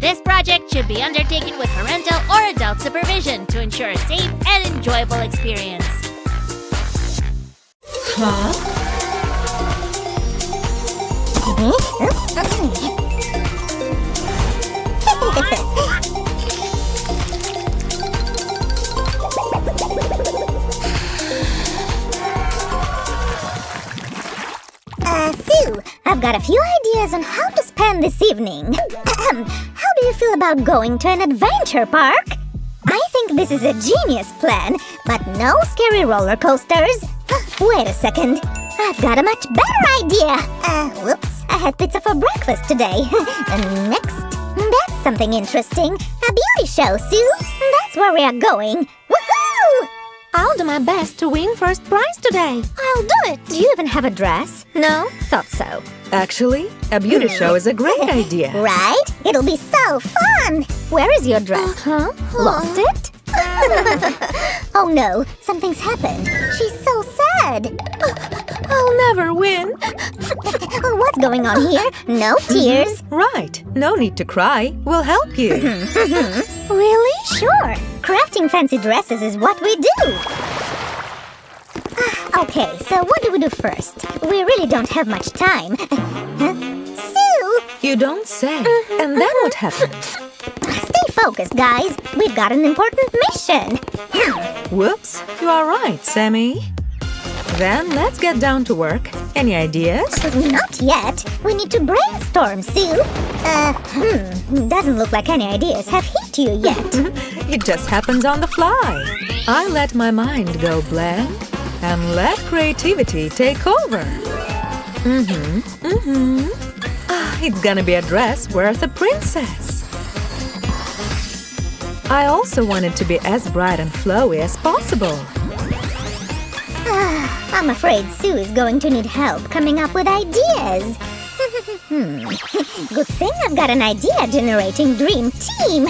This project should be undertaken with parental or adult supervision to ensure a safe and enjoyable experience. Sue, I've got a few ideas on how to spend this evening. How do you feel about going to an adventure park? I think this is a genius plan, but no scary roller coasters. Wait a second. I've got a much better idea. Whoops. I had pizza for breakfast today. Next. That's something interesting. A beauty show, Sue. That's where we are going. Woohoo! I'll do my best to win first prize today. I'll do it. Do you even have a dress? No? Thought so. Actually, a beauty show is a great idea. Right? It'll be so fun! Where is your dress? Lost it? Oh no, something's happened. She's so sad. I'll never win. What's going on here? No tears. Right. No need to cry. We'll help you. Really? Sure. Crafting fancy dresses is what we do. Okay, so what do we do first? We really don't have much time. Sue! You don't say. And then what happens? Stay focused, guys. We've got an important mission. Whoops. You are right, Sammy. Then let's get down to work. Any ideas? Not yet. We need to brainstorm, Sue. Doesn't look like any ideas have hit you yet. It just happens on the fly. I let my mind go blank and let creativity take over. It's gonna be a dress worth a princess. I also want it to be as bright and flowy as possible. I'm afraid Sue is going to need help coming up with ideas. Good thing I've got an idea-generating dream team.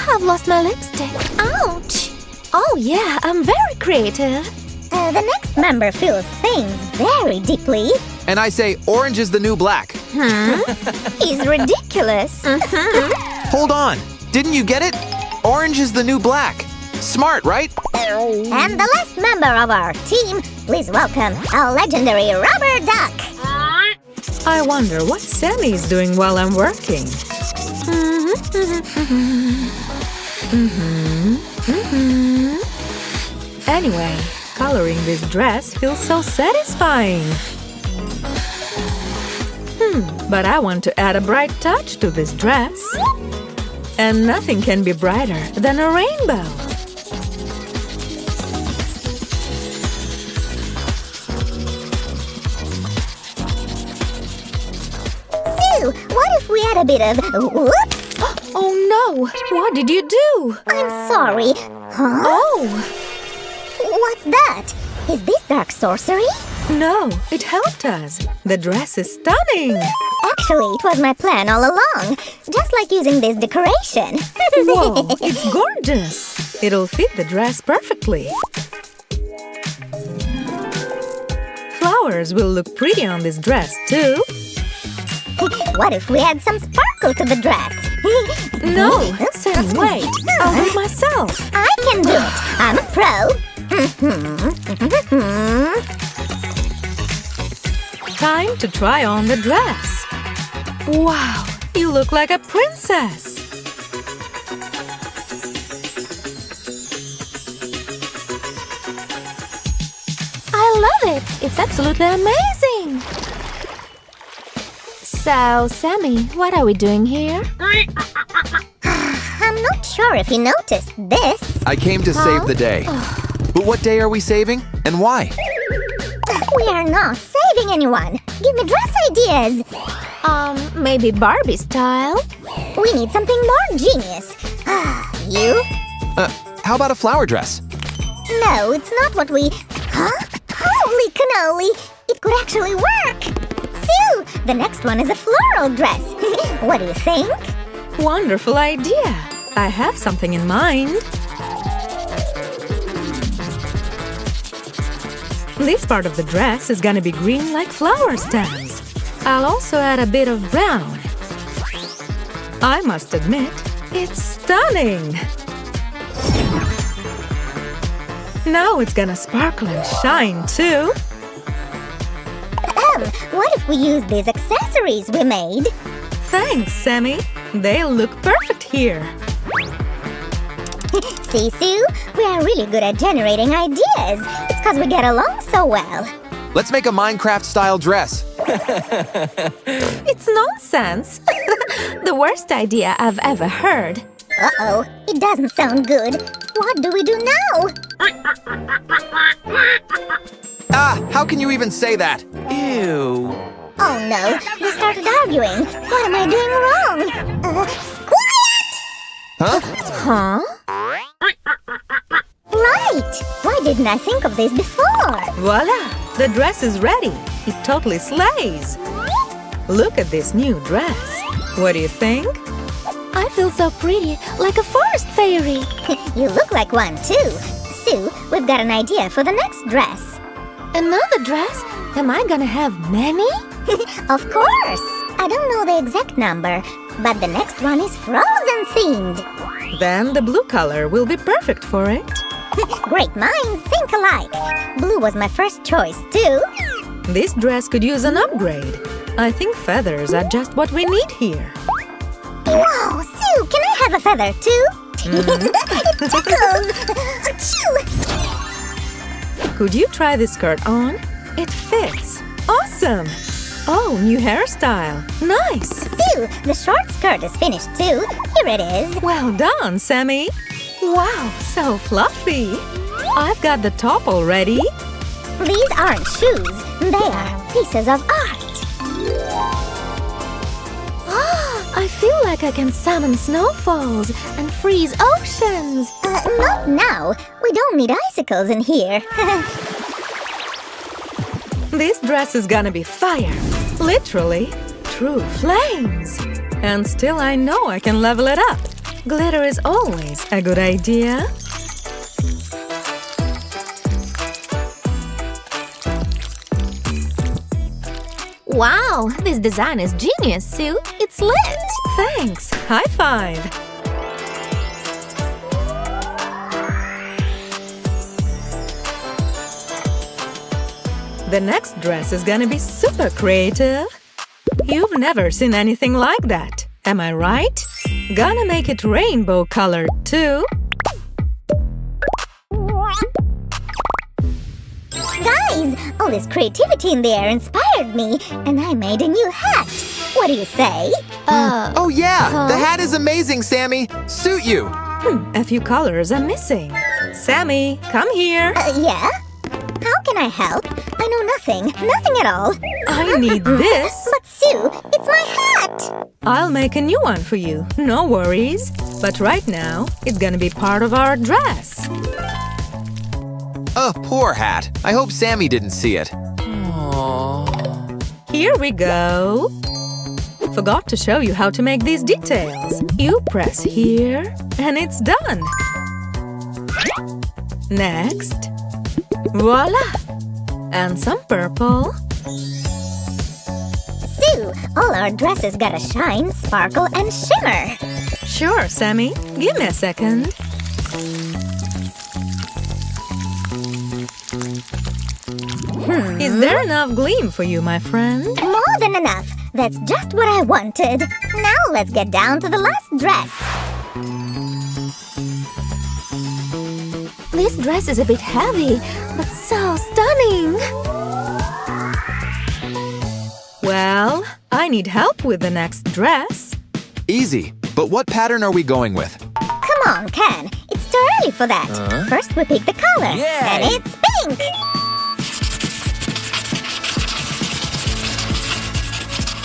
I've lost my lipstick. Ouch! Oh yeah, I'm very creative. The next member feels things very deeply. And I say orange is the new black. He's ridiculous. Hold on. Didn't you get it? Orange is the new black. Smart, right? And the last member of our team, please welcome our legendary rubber duck. I wonder what Sammy's doing while I'm working. Anyway, coloring this dress feels so satisfying. But I want to add a bright touch to this dress. And nothing can be brighter than a rainbow. Sue, what if we add a bit of... Whoops! Oh no! What did you do? I'm sorry. Huh? Oh! What's that? Is this dark sorcery? No, it helped us. The dress is stunning. Actually, it was my plan all along. Just like using this decoration. Whoa, it's gorgeous. It'll fit the dress perfectly. Flowers will look pretty on this dress, too. What if we add some sparkle to the dress? No, Sammy, wait. I'll do it myself. I can do it. I'm a pro. Time to try on the dress. Wow, you look like a princess. I love it! It's absolutely amazing! So, Sammy, what are we doing here? I'm not sure if you noticed this. I came to save the day. But what day are we saving and why? We are not saving anyone. Give me dress ideas. Maybe Barbie style? We need something more genius. You? How about a flower dress? No, it's not what we... Huh? Holy cannoli! It could actually work! Sue, the next one is a floral dress. What do you think? Wonderful idea. I have something in mind. This part of the dress is gonna be green like flower stems. I'll also add a bit of brown. I must admit, it's stunning. Now it's gonna sparkle and shine too. What if we use these accessories we made? Thanks, Sammy. They'll look perfect here. See, Sue? We are really good at generating ideas. It's because we get along so well. Let's make a Minecraft-style dress. It's nonsense. The worst idea I've ever heard. Uh-oh, it doesn't sound good. What do we do now? Ah, how can you even say that? Ew. Oh no, they started arguing. What am I doing wrong? Quiet! Huh? Huh? Right! Why didn't I think of this before? Voila! The dress is ready. It totally slays. Look at this new dress. What do you think? I feel so pretty, like a forest fairy. You look like one too. Sue, we've got an idea for the next dress. Another dress? Am I gonna have many? Of course! I don't know the exact number, but the next one is Frozen themed. Then the blue color will be perfect for it. Great minds think alike. Blue was my first choice too. This dress could use an upgrade. I think feathers are just what we need here. Wow, Sue, can I have a feather too? It tickles! Achoo! Could you try this skirt on? It fits. Awesome! Oh, new hairstyle. Nice! Sue, the short skirt is finished too. Here it is. Well done, Sammy. Wow, so fluffy. I've got the top already. These aren't shoes. They are pieces of art. I feel like I can summon snowfalls and freeze oceans. Not now. We don't need icicles in here. This dress is gonna be fire. Literally, true flames. And still I know I can level it up. Glitter is always a good idea. Wow, this design is genius, Sue. It's lit. Thanks. High five. The next dress is gonna be super creative. You've never seen anything like that, am I right? Gonna make it rainbow colored too. Guys, all this creativity in the air inspired me, and I made a new hat. What do you say? Oh yeah, the hat is amazing, Sammy. Suit you. A few colors are missing. Sammy, come here. Yeah? How can I help? I know nothing at all. I need this. But Sue, it's my hat! I'll make a new one for you, no worries. But right now, it's gonna be part of our dress. Oh, poor hat. I hope Sammy didn't see it. Here we go. Forgot to show you how to make these details. You press here, and it's done. Next. Voila! And some purple. Sue, all our dresses gotta shine, sparkle, and shimmer. Sure, Sammy. Give me a second. Is there enough gleam for you, my friend? More than enough. That's just what I wanted. Now let's get down to the last dress. This dress is a bit heavy, but so stunning. Well, I need help with the next dress. Easy. But what pattern are we going with? Come on, Ken. It's too early for that. First we pick the color. And it's pink.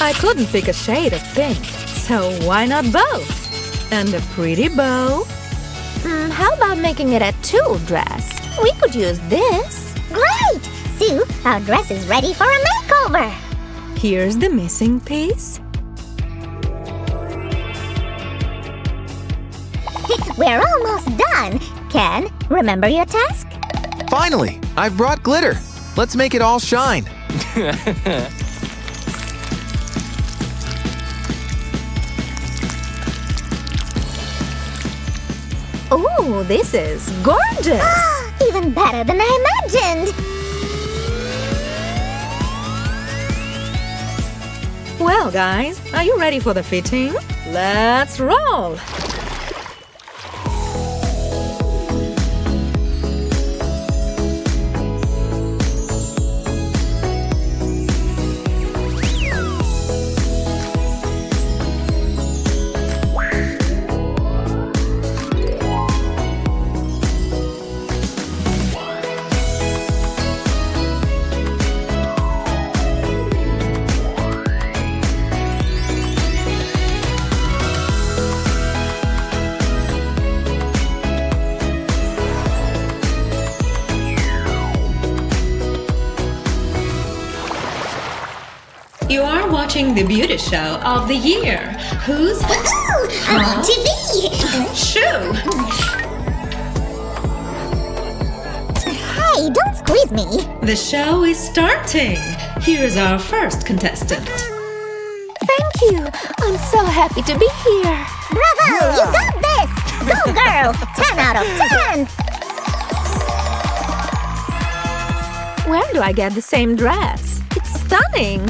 I couldn't pick a shade of pink, so why not both? And a pretty bow. How about making it a tulle dress? We could use this. Great! Sue, our dress is ready for a makeover. Here's the missing piece. We're almost done. Ken, remember your task? Finally, I've brought glitter. Let's make it all shine. Oh, this is gorgeous! Even better than I imagined! Well, guys, are you ready for the fitting? Let's roll! You are watching the beauty show of the year. Who's I'm on TV! Shoo? Hey, don't squeeze me! The show is starting. Here's our first contestant. Thank you. I'm so happy to be here. Bravo! You got this! Go, girl! 10 out of 10! Where do I get the same dress? It's stunning!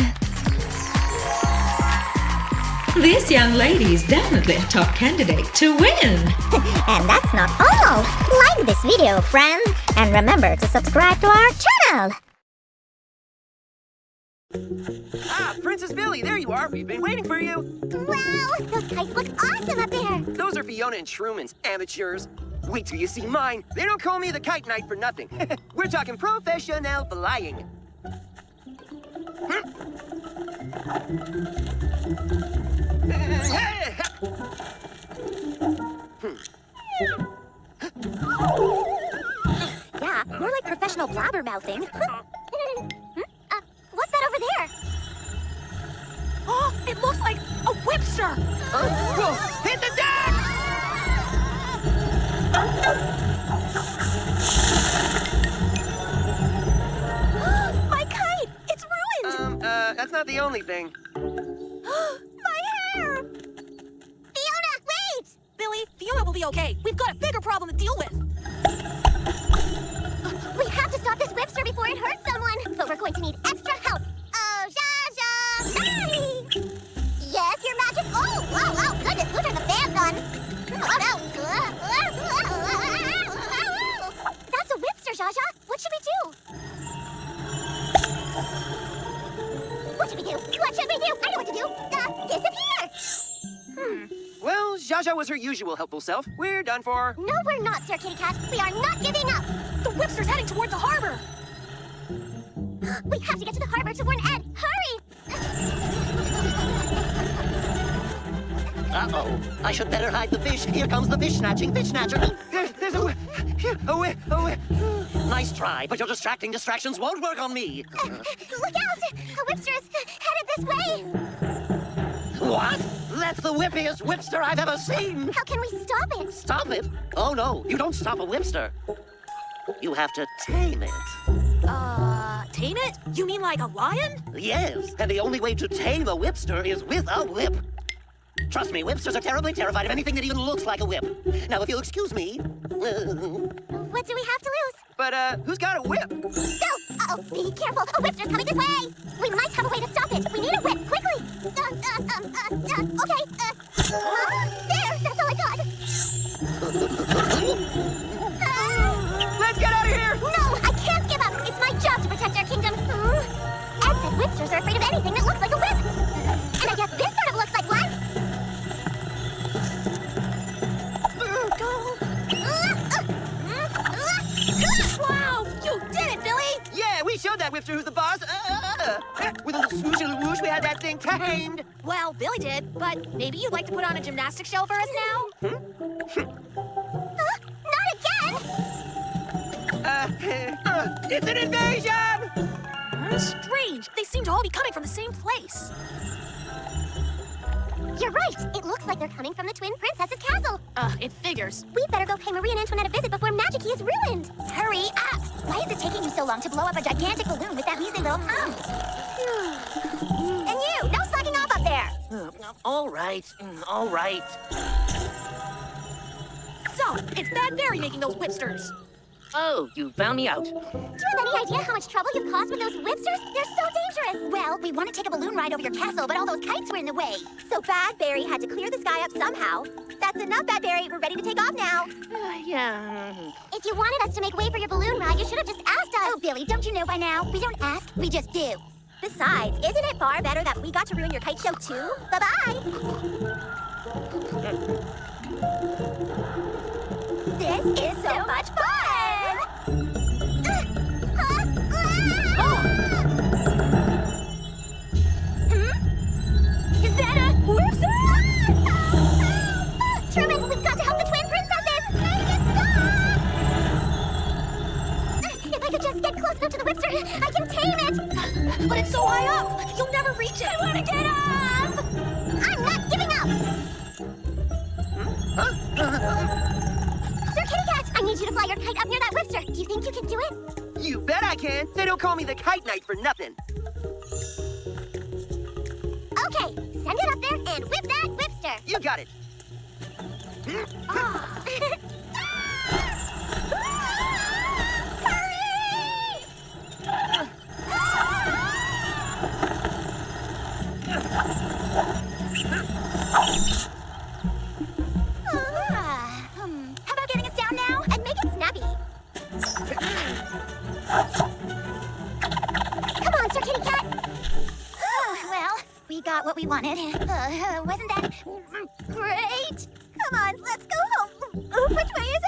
This young lady is definitely a top candidate to win. And that's not all! Like this video, friends! And remember to subscribe to our channel! Ah, Princess Billy, there you are. We've been waiting for you. Wow! Those kites look awesome up there! Those are Fiona and Truman's, amateurs. Wait till you see mine. They don't call me the Kite Knight for nothing. We're talking professional flying. Yeah, more like professional blabbermouthing. What's that over there? Oh, it looks like a whipster. Whoa, hit the deck! My kite! It's ruined! That's not the only thing. My hair! Fiona, wait! Billy, Fiona will be okay. We've got a bigger problem to deal with. We have to stop this whipster before it hurts someone. But we're going to need extra help. Oh, Zsa Zsa! Hi! Yes, Your Majesty. Oh, wow, goodness, who turned the fans on? Oh, no. That's a whipster, Zsa Zsa. What should we do? What should we do? What should we do? I know what to do. Disappear! Well, Zsa Zsa was her usual helpful self. We're done for. No, we're not, Sir Kitty Cat. We are not giving up. The whipster's heading toward the harbor. We have to get to the harbor to warn Ed. Hurry! Uh-oh. I should better hide the fish. Here comes the fish snatching fish snatcher. There's a whip. Nice try, but your distracting distractions won't work on me. Look out! A whipster is headed this way. What? That's the whippiest whipster I've ever seen. How can we stop it? Stop it? Oh, no. You don't stop a whipster. You have to tame it. Tame it? You mean like a lion? Yes, and the only way to tame a whipster is with a whip. Trust me, whipsters are terribly terrified of anything that even looks like a whip. Now, if you'll excuse me... What do we have to lose? But, who's got a whip? Go! Uh-oh, be careful! A whipster's coming this way! We might have a way to stop it! We need a whip, quickly! Okay, there! That's all I got! Let's get out of here! No! I can't give up! It's my job to protect our kingdom! Ed said whipsters are afraid of anything that looks like a whip! And I guess this sort of looks like one! Wow! You did it, Billy! Yeah, we showed that whipster who's the boss. With a little swoosh and a whoosh, we had that thing tamed. Well, Billy did, but maybe you'd like to put on a gymnastics show for us now? Not again! It's an invasion! Strange. They seem to all be coming from the same place. You're right! It looks like they're coming from the Twin Princess's castle! It figures. We better go pay Marie and Antoinette a visit before Magic Key is ruined! Hurry up! Why is it taking you so long to blow up a gigantic balloon with that measly little hum? And you! No slacking off up there! All right. So, No! It's Bad Berry making those whipsters! Oh, you found me out. Do you have any idea how much trouble you've caused with those whipsters? They're so dangerous! Well, we want to take a balloon ride over your castle, but all those kites were in the way. So Bad Berry had to clear the sky up somehow. That's enough, Bad Berry. We're ready to take off now. Yeah. If you wanted us to make way for your balloon ride, you should have just asked us. Oh, Billy, don't you know by now? We don't ask, we just do. Besides, isn't it far better that we got to ruin your kite show too? Bye-bye! This is so much fun! Is that a whipster? Truman, we've got to help the twin princesses! Make it stop! If I could just get close enough to the whipster, I can tame it! But it's so high up! You'll never reach it! I want to get up! I'm not giving up! Sir Kitty Cat, I need you to fly your kite up near that whipster. Do you think you can do it? You bet I can. They don't call me the Kite Knight for nothing. Okay, send it up there and whip that whipster. You got it. How about getting us down now and make it snappy? Come on, Sir Kitty Cat. Well, we got what we wanted. Wasn't that great? Come on, let's go home. Which way is